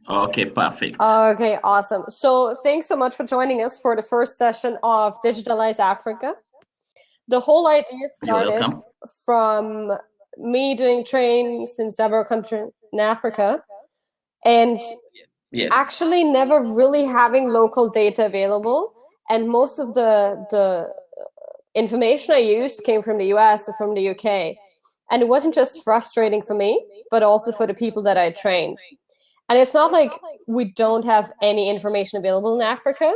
Okay, perfect. Okay, awesome. So thanks so much for joining us for the first session of Digitalize Africa. The whole idea You're started welcome. from me doing trainings in several countries in Africa and Yes. actually never really having local data available. And most of the information I used came from the US or from the UK. And it wasn't just frustrating for me, but also for the people that I trained. And it's not like we don't have any information available in Africa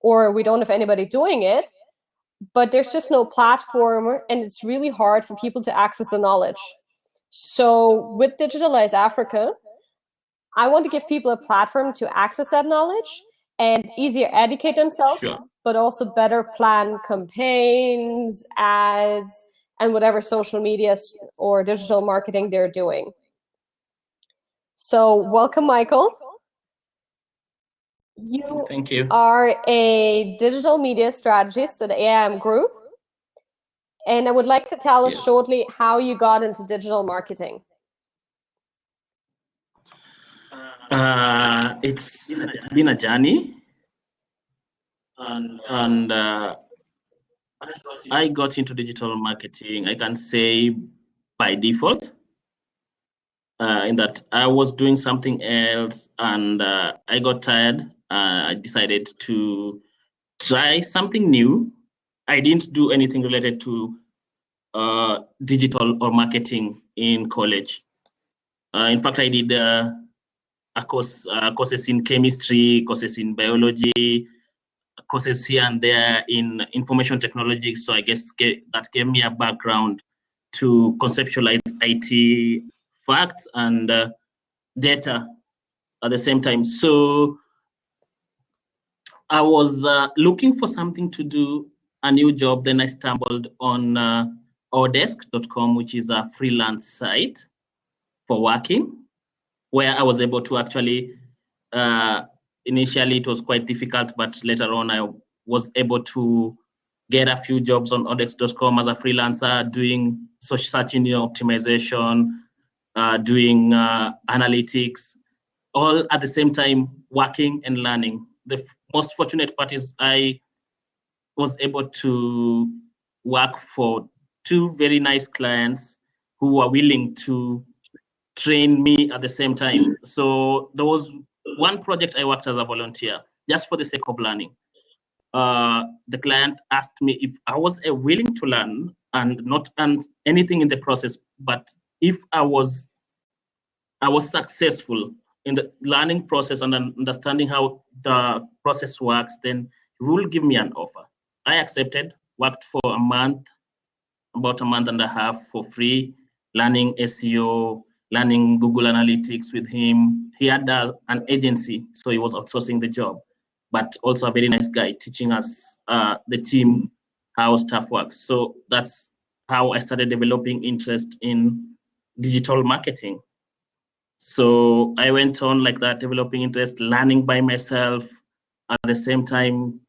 or we don't have anybody doing it, but there's just no platform and it's really hard for people to access the knowledge. So with Digitalize Africa, I want to give people a platform to access that knowledge and easier educate themselves, Sure. but also better plan campaigns, ads, and whatever social media or digital marketing they're doing. So welcome, Michael. You Thank you. are a digital media strategist at AIM Group, and I would like to tell us Yes. shortly how you got into digital marketing. It's been a journey, and I got into digital marketing, I can say by default, in that I was doing something else and I got tired. I decided to try something new. I didn't do anything related to digital or marketing in college. In fact, I did courses in chemistry, courses in biology, courses here and there in information technology. So I guess that gave me a background to conceptualize IT facts and data at the same time. So I was looking for something to do, a new job. Then I stumbled on ourdesk.com, which is a freelance site for working, where I was able to actually, initially it was quite difficult, but later on I was able to get a few jobs on odex.com as a freelancer, doing search engine optimization, doing analytics, all at the same time working and learning. The most fortunate part is I was able to work for two very nice clients who were willing to train me at the same time. So there was one project I worked as a volunteer just for the sake of learning. The client asked me if I was willing to learn and not earn anything in the process, but if I was successful in the learning process and understanding how the process works, then he will give me an offer. I accepted, worked for a month, about a month and a half for free, learning SEO, learning Google Analytics with him. He had an agency, so he was outsourcing the job, but also a very nice guy teaching us, the team, how stuff works. So that's how I started developing interest in digital marketing. So I went on like that, developing interest, learning by myself, at the same time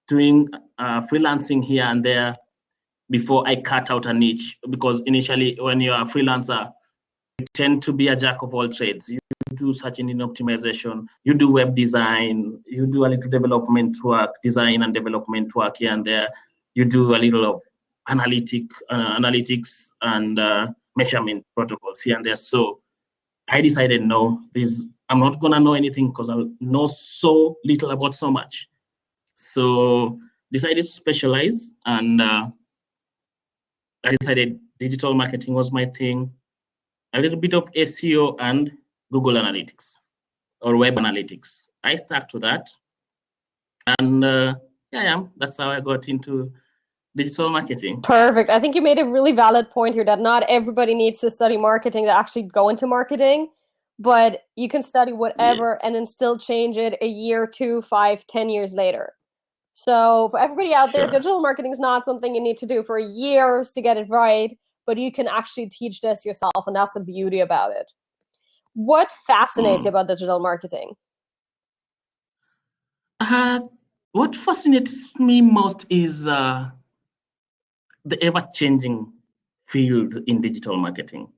doing freelancing here and there before I cut out a niche. Because initially, when you're a freelancer, you tend to be a jack of all trades. You do search engine optimization, you do web design, you do a little development work, design and development work here and there. You do a little of analytics and measurement protocols here and there. So I decided, no, this I'm not gonna know anything because I know so little about so much. So decided to specialize, and I decided digital marketing was my thing. A little bit of SEO and Google Analytics or web analytics. I stuck to that, and yeah, that's how I got into digital marketing. Perfect. I think you made a really valid point here that not everybody needs to study marketing to actually go into marketing, but you can study whatever Yes, and then still change it a year, 2, 5, 10 years later. So for everybody out there, sure. digital marketing is not something you need to do for years to get it right, but you can actually teach this yourself, and that's the beauty about it. What fascinates you Mm. about digital marketing? Uh, what fascinates me most is the ever-changing field in digital marketing.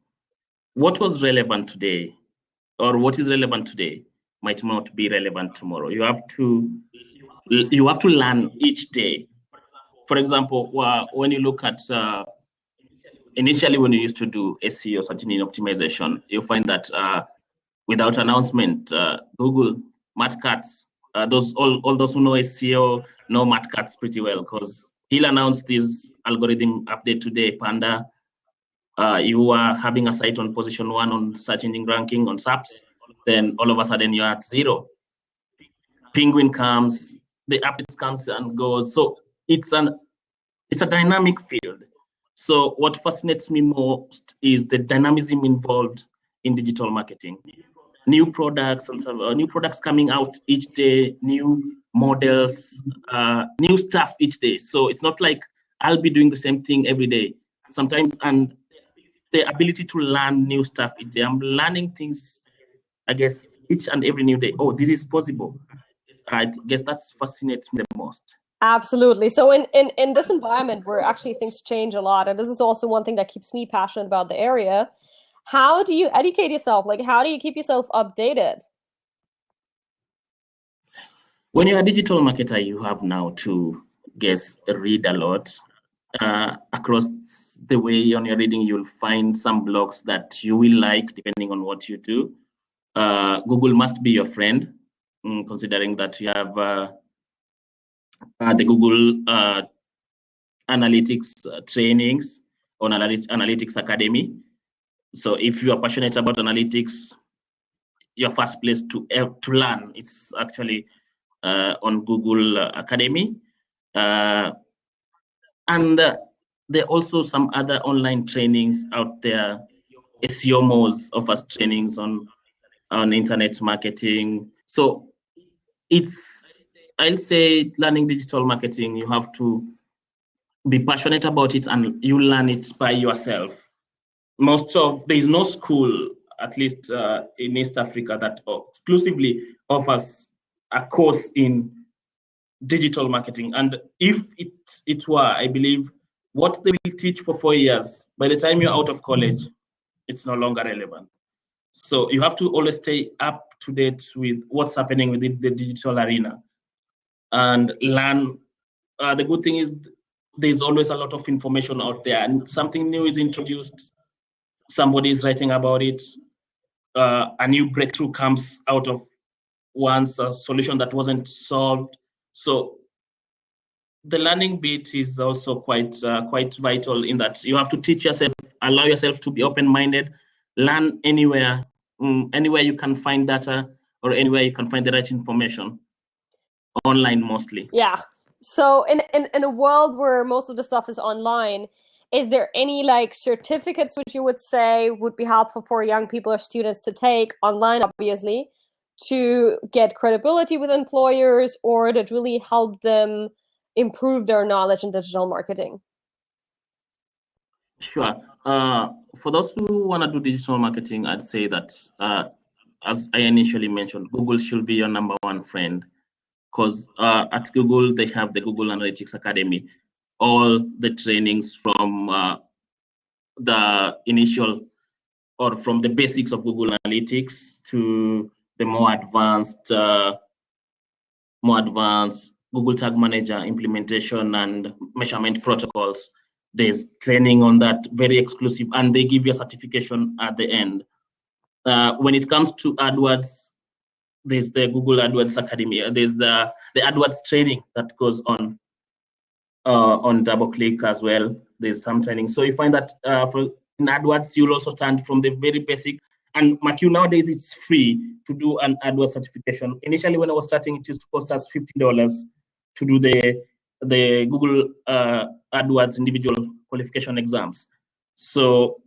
What was relevant today, or what is relevant today, might not be relevant tomorrow. You have to learn each day. For example, when you look at initially when you used to do SEO, search engine optimization, you find that without announcement, Google, Matt Katz, all those who know SEO know Matt Katz pretty well, because he'll announce this algorithm update today, Panda. You are having a site on position 1 on search engine ranking on SAPs, then all of a sudden you're at 0. Penguin comes, the updates comes and goes. So it's a dynamic field. So what fascinates me most is the dynamism involved in digital marketing. New products and new products coming out each day, new models, new stuff each day. So it's not like I'll be doing the same thing every day. Sometimes, and the ability to learn new stuff each day. I'm learning things, I guess, each and every new day. Oh, this is possible. I guess that fascinates me the most. Absolutely. So in this environment where actually things change a lot, and this is also one thing that keeps me passionate about the area, how do you educate yourself? Like, how do you keep yourself updated? When you're a digital marketer, you have now to, read a lot. Across the way on your reading, you'll find some blogs that you will like depending on what you do. Google must be your friend, considering that you have the Google analytics trainings on Analytics Academy. So if you are passionate about analytics, your first place to learn, it's actually on Google Academy. And there are also some other online trainings out there. SEO Moz offers trainings on internet marketing. So I'll say learning digital marketing, you have to be passionate about it and you learn it by yourself. There is no school, at least in East Africa, that exclusively offers a course in digital marketing. And if it were, I believe what they will teach for 4 years, by the time you're out of college, it's no longer relevant. So you have to always stay up to date with what's happening within the digital arena and learn. The good thing is there's always a lot of information out there, and something new is introduced, somebody is writing about it, a new breakthrough comes out of once a solution that wasn't solved. So the learning bit is also quite vital, in that you have to teach yourself, allow yourself to be open-minded, learn anywhere you can find data, or anywhere you can find the right information, online mostly. Yeah. So in a world where most of the stuff is online, is there any like certificates which you would say would be helpful for young people or students to take online, obviously, to get credibility with employers, or that really help them improve their knowledge in digital marketing? Sure. For those who want to do digital marketing, I'd say that, as I initially mentioned, Google should be your number one friend, because at Google, they have the Google Analytics Academy, all the trainings from the initial or from the basics of Google Analytics to the more advanced Google Tag Manager implementation and measurement protocols. There's training on that, very exclusive, and they give you a certification at the end. When it comes to AdWords, there's the Google AdWords Academy. There's the AdWords training that goes on DoubleClick as well. There's some training. So you find that in AdWords, you'll also start from the very basic. And McHugh, nowadays, it's free to do an AdWords certification. Initially, when I was starting, it used to cost us $50 to do the Google AdWords individual qualification exams. So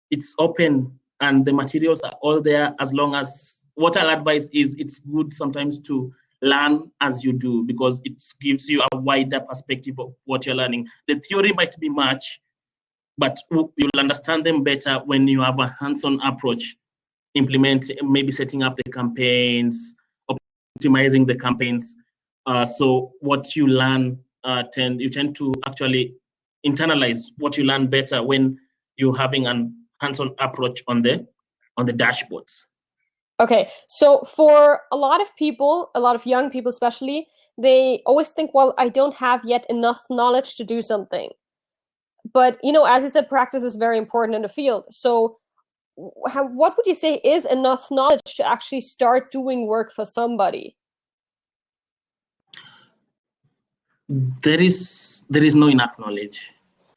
it's open and the materials are all there. As long as, what I'll advise is, it's good sometimes to learn as you do, because it gives you a wider perspective of what you're learning. The theory might be much, but you'll understand them better when you have a hands-on approach, maybe setting up the campaigns, optimizing the campaigns. So what you learn, you tend to actually internalize what you learn better when you're having an hands-on approach on the dashboards. Okay, so for a lot of people, a lot of young people especially, they always think, well, I don't have yet enough knowledge to do something. But, as I said, practice is very important in the field. So what would you say is enough knowledge to actually start doing work for somebody? There is no enough knowledge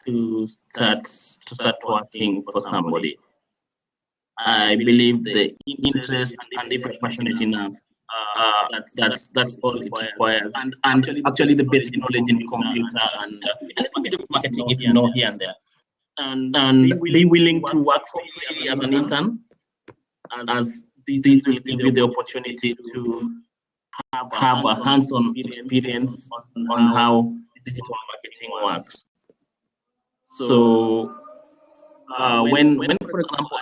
to start working for somebody. I believe the interest, and if you're passionate enough, that's all it requires. And actually the basic knowledge in computer and a little bit of marketing if you know here and there. And be willing to work for free as an intern, as this will give you the opportunity to have a hands-on experience on how digital marketing works. So when for example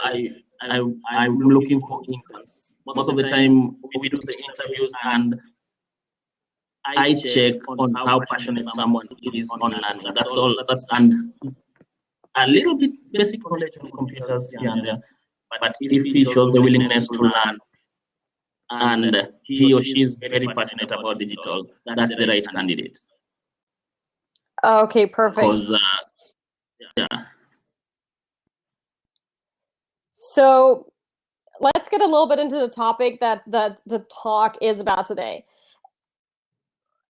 I'm looking for interns, most of the time we do the interviews and I check on how passionate someone is on learning. That's all. And a little bit basic knowledge on computers here and there. But if he shows the willingness to learn and he or she is very passionate about digital, that's the right candidate. Okay, perfect. Because yeah. So let's get a little bit into the topic that the talk is about today.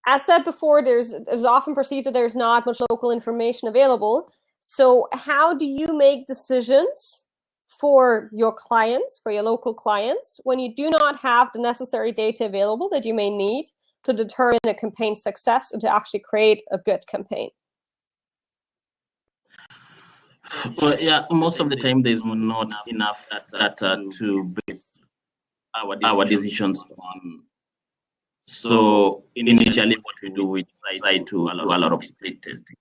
As said before, there's often perceived that there's not much local information available. So how do you make decisions for your clients, for your local clients, when you do not have the necessary data available that you may need to determine a campaign's success or to actually create a good campaign? Well, yeah, most of the time there's not enough data to base our decisions on. So initially what we do, we try to do a lot of split testing,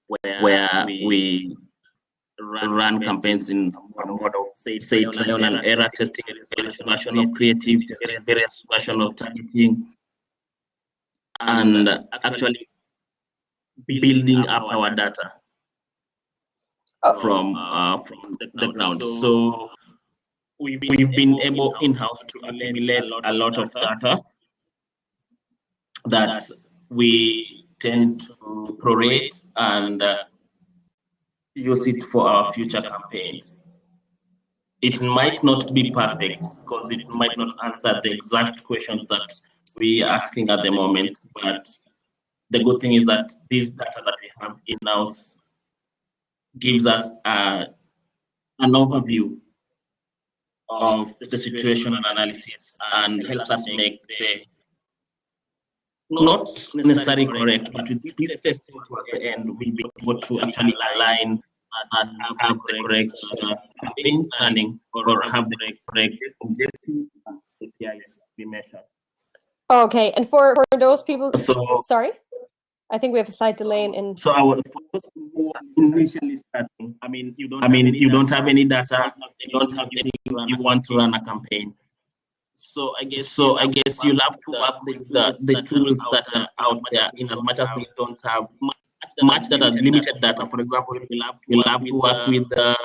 where we run campaigns in a mode of, say, trial and error, testing various version of creative, testing various version of targeting, and actually building up our data from the ground. So we've been able in-house to accumulate a lot of data that we tend to prorate and use it for our future campaigns. It might not be perfect because it might not answer the exact questions that we are asking at the moment, but the good thing is that this data that we have in-house gives us an overview of the situation and analysis and helps us make the not necessarily correct, but with this testing towards the end, we'll be able to actually align and have the correct campaigns planning or have the correct objectives and KPIs we measure. Okay, and for those people, sorry, I think we have a slight delay in. So our focus initially starting, you don't have any data, you don't have anything, you want to run a campaign. So I guess you'll have to work with the tools that are out there, in as much as they don't have much data, limited data. For example, you'll have to work with the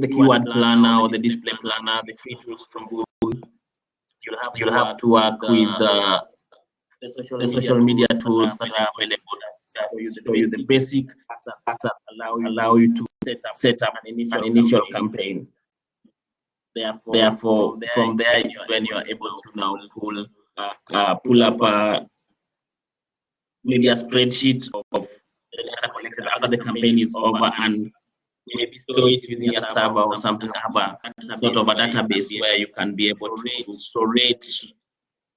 keyword planner or the display planner, the free tools from Google. You'll have to work with the social media tools that are available. So use the basic data allow you to set up an initial campaign. Therefore, from there is when you are able to now pull up maybe a spreadsheet of the data collected after the campaign is over, and maybe store it within your server or something, have a sort of a database where you can be able to rate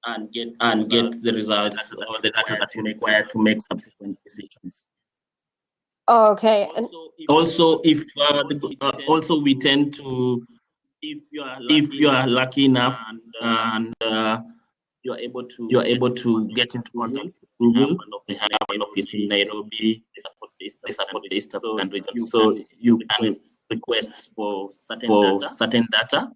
and get the results or the data that you require to make subsequent decisions. Okay, and also if also we tend to, if you are lucky enough and you're able to get into contact with Google, they have an office in Nairobi, they support the East African region. So you can request for certain data,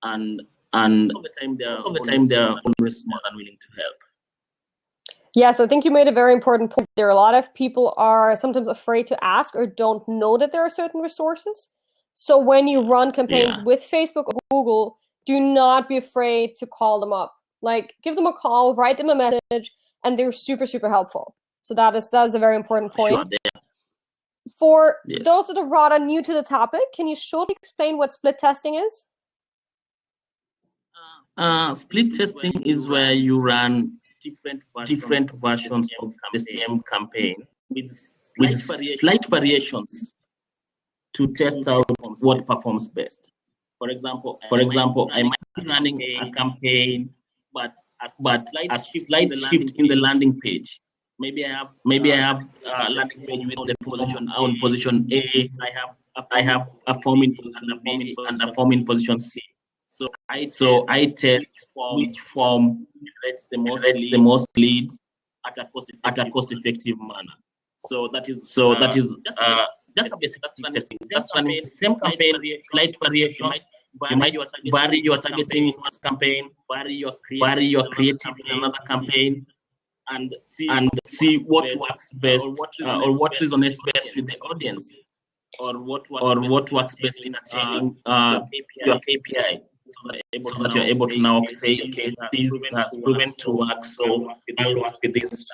and most of the time they are always more than willing to help. Yes, I think you made a very important point there. A lot of people are sometimes afraid to ask or don't know that there are certain resources. So when you run campaigns with Facebook or Google, do not be afraid to call them up. Like, give them a call, write them a message, and they're super, super helpful. So that is a very important point. Sure, for those that are rather new to the topic, can you shortly explain what split testing is? Split testing is where you run different versions of the same campaign with slight variations to test out what performs best. For example, I might be running a campaign, but a slight shift in the landing page. Maybe I have a landing page with the position A. I have a form in position B and a form in position C. So I test which form generates the most leads at a cost-effective manner. So that is just a basic testing. That's running the same campaign, slight variations. You might vary your targeting in one campaign, vary your creative in another campaign, and see what works best or what resonates best with the audience, or what works best in achieving your KPI. So that you're able to now say, okay, this has proven to work, so I'll work with this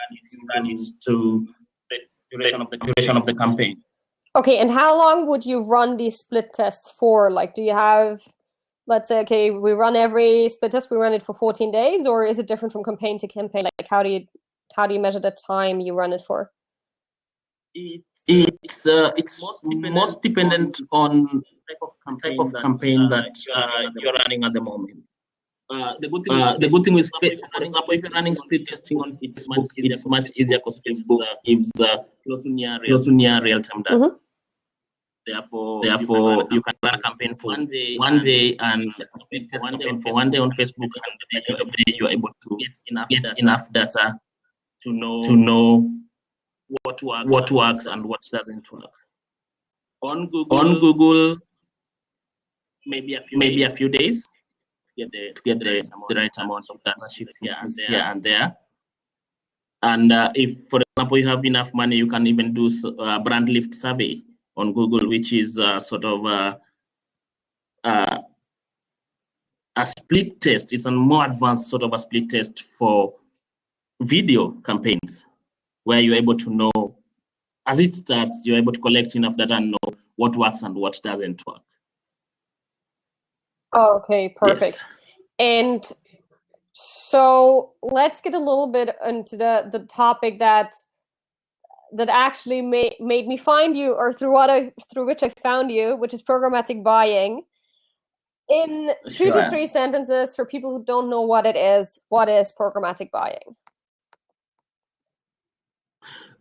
to the duration of the campaign. Okay, and how long would you run these split tests for? Like, do you have, let's say, okay, we run every split test, we run it for 14 days, or is it different from campaign to campaign? Like, how do you measure the time you run it for? It's most dependent on type of campaign that you're running at the moment. The good thing is, for example, if you're running split testing on Facebook, it's much easier because Facebook gives close to near real-time data. Mm-hmm. Therefore, you can run a campaign for one day and split test campaign for one day on Facebook, and you're able to get enough data to know what works and what doesn't work. On Google, maybe a few days to get the right amount of data here and there. And if, for example, you have enough money, you can even do a brand lift survey on Google, which is sort of a split test. It's a more advanced sort of a split test for video campaigns, where you're able to know, as it starts, you're able to collect enough data and know what works and what doesn't work. Okay, perfect. Yes. And so let's get a little bit into the topic that actually made me find you, or through which I found you, which is programmatic buying. In 2 to 3 sentences, for people who don't know what it is, what is programmatic buying?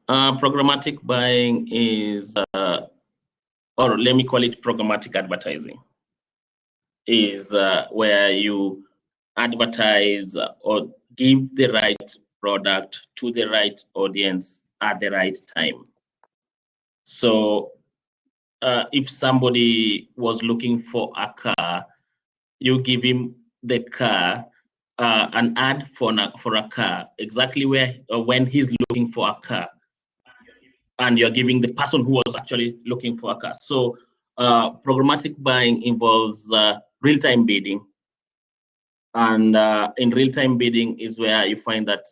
Programmatic buying is, or let me call it programmatic advertising, is where you advertise or give the right product to the right audience at the right time. So if somebody was looking for a car, you give him the car, an ad for a car, exactly where when he's looking for a car, and you're giving the person who was actually looking for a car. So programmatic buying involves real-time bidding, and in real-time bidding is where you find that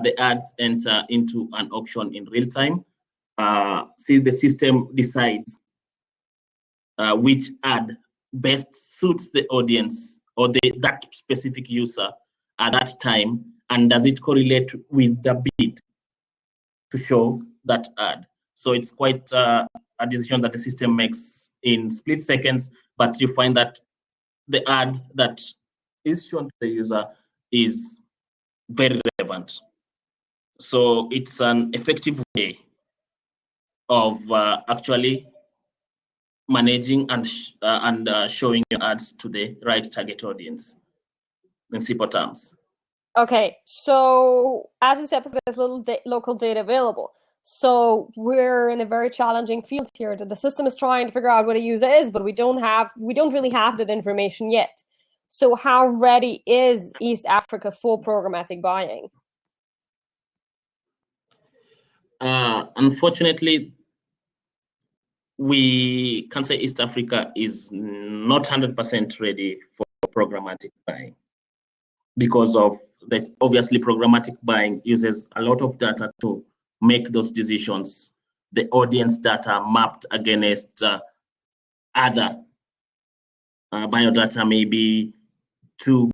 the ads enter into an auction in real time. See, the system decides which ad best suits the audience or that specific user at that time, and does it correlate with the bid to show that ad. So it's quite a decision that the system makes in split seconds, but you find that the ad that is shown to the user is very relevant. So it's an effective way of actually managing and showing your ads to the right target audience, in simple terms. Okay, so as you said, there's little local data available. So we're in a very challenging field here. The system is trying to figure out what a user is, but we don't really have that information yet. So how ready is East Africa for programmatic buying? Unfortunately, we can say East Africa is not 100% ready for programmatic buying because of that. Obviously, programmatic buying uses a lot of data to make those decisions. The audience data mapped against other biodata, maybe to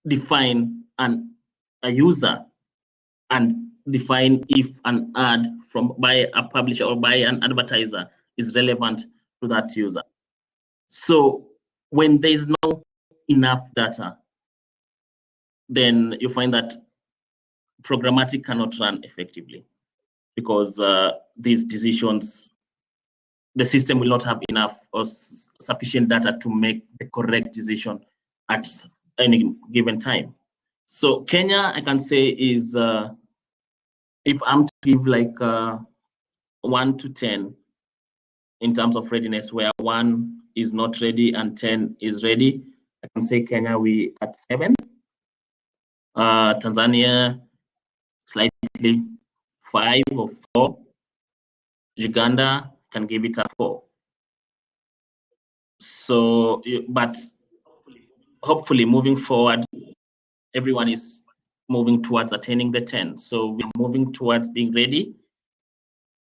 define a user and define if an ad by a publisher or by an advertiser is relevant to that user. So when there is no enough data, then you find that programmatic cannot run effectively because these decisions, the system will not have enough or sufficient data to make the correct decision at any given time. So Kenya, I can say, is if I'm to give like 1 to 10 in terms of readiness, where 1 is not ready and 10 is ready, I can say Kenya, we at 7. Tanzania, slightly 5 or 4. Uganda can give it a 4. So, but hopefully moving forward, everyone is moving towards attaining the 10. So we're moving towards being ready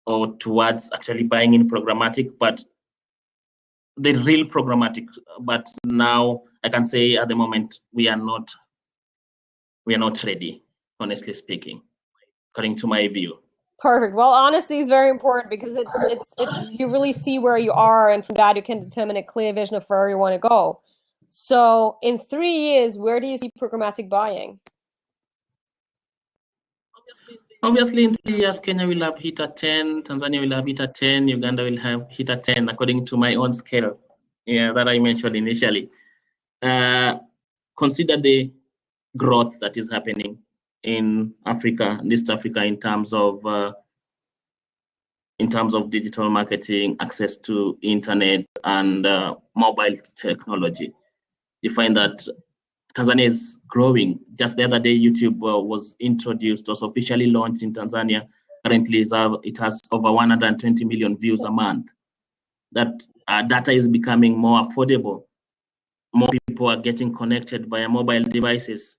or towards actually buying in programmatic, but the real programmatic. But now I can say at the moment we are not ready, honestly speaking, according to my view. Perfect. Well, honesty is very important because it's you really see where you are, and from that you can determine a clear vision of where you want to go. So in 3 years, where do you see programmatic buying? Obviously, in 3 years, Kenya will have hit a 10, Tanzania will have hit a 10, Uganda will have hit a 10, according to my own scale, that I mentioned initially. Consider the growth that is happening in Africa, East Africa, in terms of digital marketing, access to internet, and mobile technology. You find that Tanzania is growing. Just the other day, YouTube was introduced, was officially launched in Tanzania. Currently, it has over 120 million views a month. That data is becoming more affordable. More people are getting connected via mobile devices.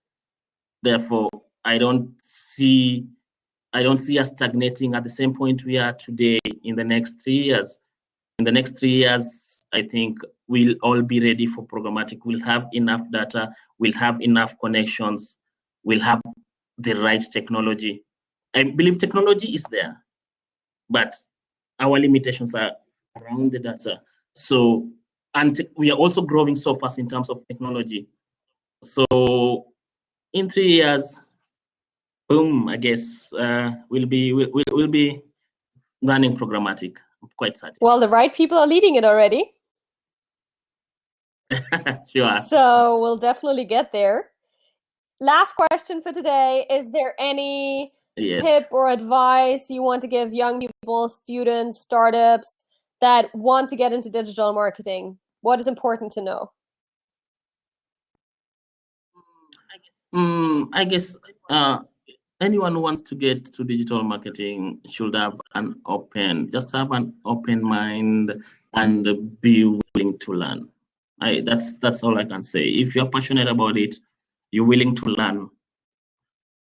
Therefore, I don't see us stagnating at the same point we are today in the next 3 years. In the next 3 years, I think we'll all be ready for programmatic. We'll have enough data, we'll have enough connections, we'll have the right technology. I believe technology is there, but our limitations are around the data. So, and we are also growing so fast in terms of technology. So in 3 years, boom, I guess we'll be running programmatic. I'm quite certain. Well, the right people are leading it already. Sure. So we'll definitely get there. Last question for today. Is there any tip or advice you want to give young people, students, startups that want to get into digital marketing? What is important to know? I guess anyone who wants to get to digital marketing should have an open mind and be willing to learn. That's all I can say. If you're passionate about it, you're willing to learn,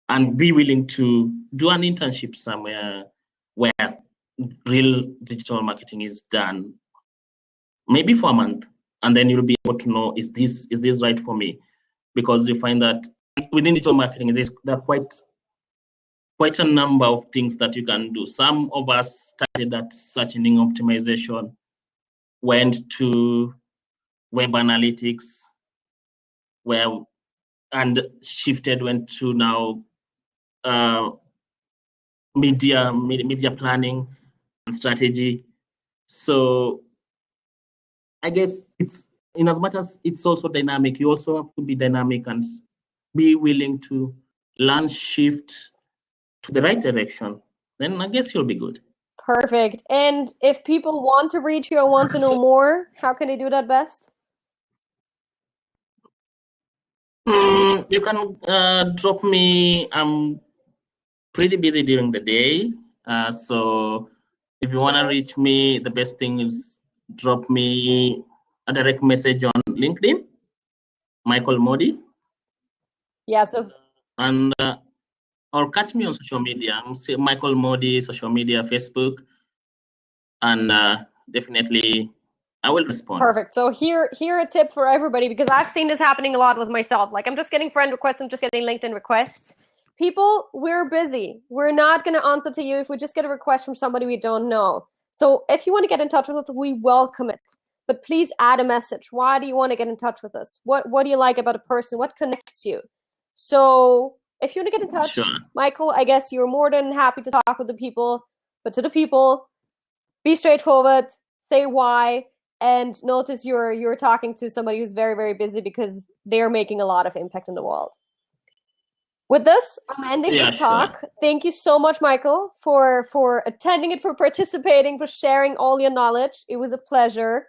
and be willing to do an internship somewhere where real digital marketing is done, maybe for a month, and then you'll be able to know, is this right for me? Because you find that within digital marketing, there are quite a number of things that you can do. Some of us started at search engine optimization, went to web analytics, and shifted, went to now media planning and strategy. So I guess it's, in as much as it's also dynamic, you also have to be dynamic and be willing to learn, shift to the right direction. Then I guess you'll be good. Perfect. And if people want to reach you and want to know more, how can they do that best? You can drop me. I'm pretty busy during the day, so If you want to reach me, the best thing is drop me a direct message on LinkedIn, Michael Modi. Yeah, so and or catch me on social media. I'm say Michael Modi, social media, Facebook, and definitely I will respond. Perfect. So here a tip for everybody, because I've seen this happening a lot with myself. Like, I'm just getting friend requests, I'm just getting LinkedIn requests. People, we're busy. We're not going to answer to you if we just get a request from somebody we don't know. So if you want to get in touch with us, we welcome it. But please add a message. Why do you want to get in touch with us? What do you like about a person? What connects you? So if you want to get in touch, Sure. Michael, I guess you're more than happy to talk with the people. But to the people, be straightforward, say why, and notice you're talking to somebody who's very, very busy because they're making a lot of impact in the world. With this, I'm ending this talk. Sure. Thank you so much, Michael, for attending it, for participating, for sharing all your knowledge. It was a pleasure.